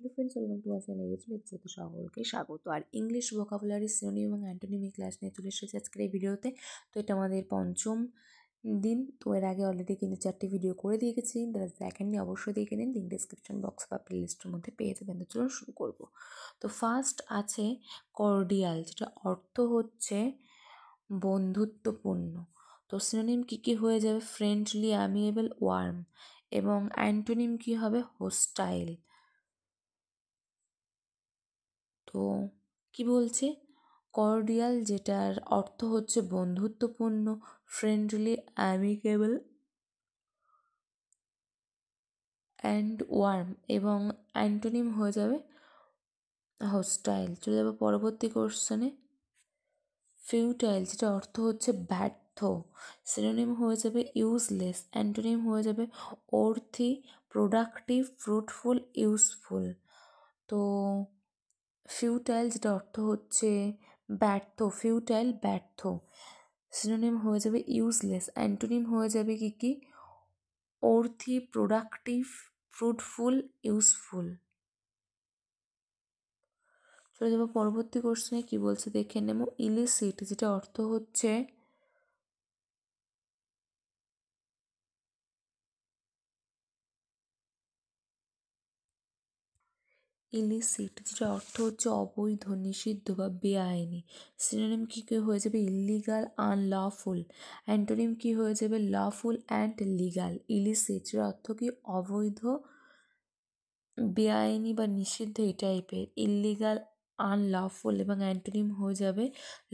Hello friends, welcome to my channel. লেকচারে সকলকে স্বাগত। আর ইংলিশ ভোকাবুলারি সিনোনিম এবং অ্যান্টোনিমি ক্লাস নিয়ে চলে এসেছে আজকের এই ভিডিওতে। তো এটা আমাদের পঞ্চম দিন। তো এর আগে অলরেডি কিন্তু 4টি ভিডিও করে দিয়ে গেছি, যারা দেখেননি অবশ্যই দেখে নিন, লিঙ্ক ডিসক্রিপশন বক্স বা প্লে লিস্টের মধ্যে পেয়ে যাবেন। তো চলুন শুরু করব। তো ফার্স্ট আছে কর্ডিয়াল, যেটা অর্থ হচ্ছে বন্ধুত্বপূর্ণ। তো সিনোনিম কী কী হয়ে যাবে? Friendly, amiable, warm. এবং অ্যান্টোনিম কী হবে? হোস্টাইল। তো কি বলছে? কর্ডিয়াল, যেটার অর্থ হচ্ছে বন্ধুত্বপূর্ণ, ফ্রেন্ডলি, অ্যামিকেবল অ্যান্ড ওয়ার্ম। এবং অ্যান্টোনিম হয়ে যাবে হোস্টাইল। চলে যাবে পরবর্তী কোশ্চেনে। ফিউটাইল, যেটা অর্থ হচ্ছে ব্যর্থ, সিনোনিম হয়ে যাবে ইউজলেস। অ্যান্টোনিম হয়ে যাবে অর্থি, প্রোডাক্টিভ, ফ্রুটফুল, ইউজফুল। তো ফিউটাইল, যেটা অর্থ হচ্ছে ব্যর্থ, ফিউটাইল ব্যর্থ, সিনোনিম হয়ে যাবে ইউজলেস। অ্যান্টোনিম হয়ে যাবে কি? Worthy, productive, fruitful, useful. চলে যাবো পরবর্তী কোশ্চেনে, কি বলছে দেখে নেব। ইলিসিট, যেটা অর্থ হচ্ছে ইলিসিট, যেটা অর্থ হচ্ছে অবৈধ, নিষিদ্ধ বা বেআইনি। সিনোনিম কি হয়ে যাবে? Illegal, unlawful. অ্যান্টোনিম কি হয়ে যাবে? Lawful and legal. ইলিসিট, যার অর্থ কি? অবৈধ, বেআইনি বা নিষিদ্ধ এই টাইপের। ইলিগাল, আনলফুল এবং অ্যান্টোনিম হয়ে যাবে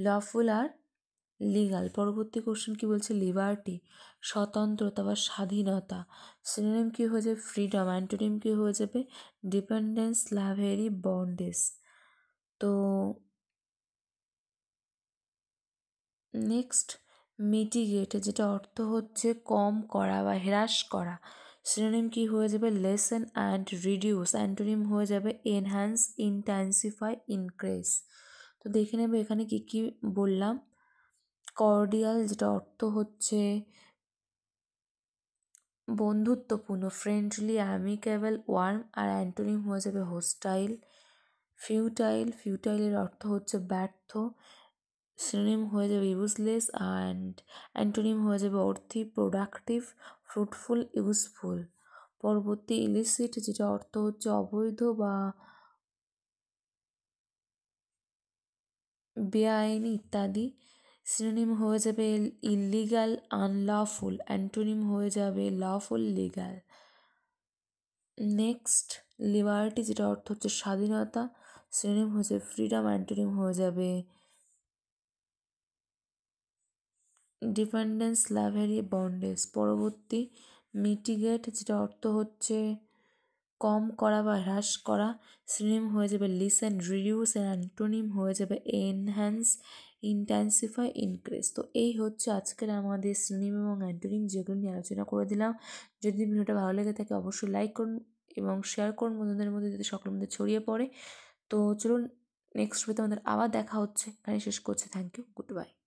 লফুল আর লিগাল। পরবর্তী কোশ্চেন কি বলছে? লিবার্টি, স্বতন্ত্রতা বা স্বাধীনতা। সিনোনিম কি হয়ে যাবে? ফ্রিডম। অ্যান্টোনিম কি হয়ে যাবে? Dependence, slavery, bondage. তো নেক্সট মিটিগেট, যেটা অর্থ হচ্ছে কম করা বা হ্রাস করা। সিনোনিম কি হয়ে যাবে? Lesson and reduce. অ্যান্টোনিম হয়ে যাবে এনহ্যান্স, ইন্টেন্সিফাই, ইনক্রিজ। তো দেখে নেবে এখানে কি কি বললাম। কর্ডিয়াল, যেটা অর্থ হচ্ছে বন্ধুত্বপূর্ণ, ফ্রেন্ডলি, অ্যামিকেবল, ওয়ার্ম। আর অ্যান্টোনিম হয়ে যাবে হোস্টাইল। ফিউটাইলের অর্থ হচ্ছে ব্যর্থ, সিনোনিম হয়ে যাবে ইউজলেস। অ্যান্ড অ্যান্টোনিম হয়ে যাবে অর্থি, প্রোডাক্টিভ, ফ্রুটফুল, ইউজফুল। পরবর্তী ইলিসিট, যেটা অর্থ হচ্ছে অবৈধ বা বেআইনি ইত্যাদি। সিনোনিম হয়ে যাবে ইলিগাল, আনলফুল। অ্যান্টোনিম হয়ে যাবে লফুল, লিগাল। নেক্সট লিবার্টি, যেটা অর্থ হচ্ছে স্বাধীনতা। সিনোনিম হয়ে যাবে ফ্রিডম। অ্যান্টোনিম হয়ে যাবে ডিপেন্ডেন্স, স্ল্যাভেরি, বন্ডেজ। পরবর্তী মিটিগেট, যেটা অর্থ হচ্ছে কম করা বা হ্রাস করা। সিনোনিম হয়ে যাবে লিসেন, রিডিউস। অ্যান্টোনিম হয়ে যাবে এনহ্যান্স, ইন্টেন্সিফাই, ইনক্রিজ। তো এই হচ্ছে আজকের আমাদের সিনোনিম এবং অ্যান্টোনিম, যেগুলো নিয়ে আলোচনা করে দিলাম। যদি ভিডিওটা ভালো লেগে থাকে অবশ্যই লাইক করুন এবং শেয়ার করুন বন্ধুদের মধ্যে, যাতে সকলের মধ্যে ছড়িয়ে পড়ে। তো চলুন নেক্সট ভিডিওতে আমাদের আবার দেখা হচ্ছে। এখানে শেষ করছি। Thank you, good by.